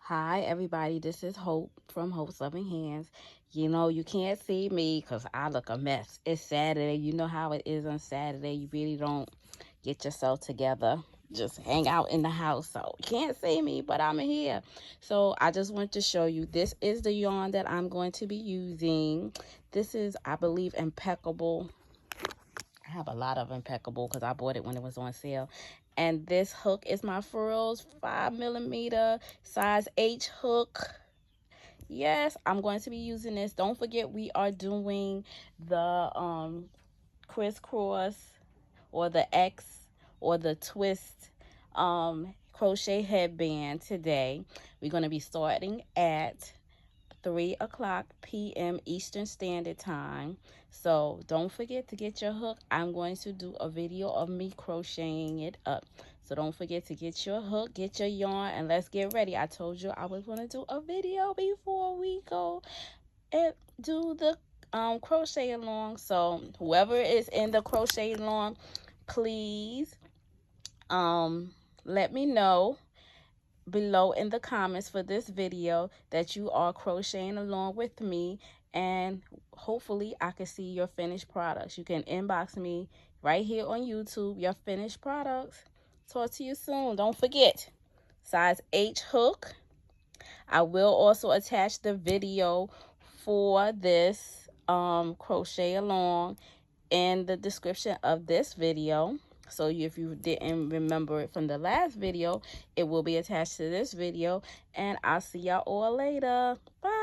Hi, everybody. This is Hope from Hope's Loving Hands. You know, you can't see me because I look a mess. It's Saturday. You know how it is on Saturday. You really don't get yourself together. Just hang out in the house. So you can't see me, but I'm here. So I just want to show you this is the yarn that I'm going to be using. This is, I believe, Impeccable. I have a lot of Impeccable because I bought it when it was on sale. And this hook is my Furls 5mm size H hook. Yes, I'm going to be using this. Don't forget we are doing the crisscross or the X or the twist crochet headband today. We're going to be starting at 3 o'clock p.m. Eastern Standard Time. So don't forget to get your hook. I'm going to do a video of me crocheting it up. So don't forget to get your hook, get your yarn, and let's get ready. I told you I was going to do a video before we go and do the crochet along. So whoever is in the crochet along, please let me know below in the comments for this video that you are crocheting along with me, and hopefully I can see your finished products. You can inbox me right here on YouTube your finished products. Talk to you soon. Don't forget, size H hook. I will also attach the video for this crochet along in the description of this video. So if you didn't remember it from the last video, it will be attached to this video. And I'll see y'all all later. Bye.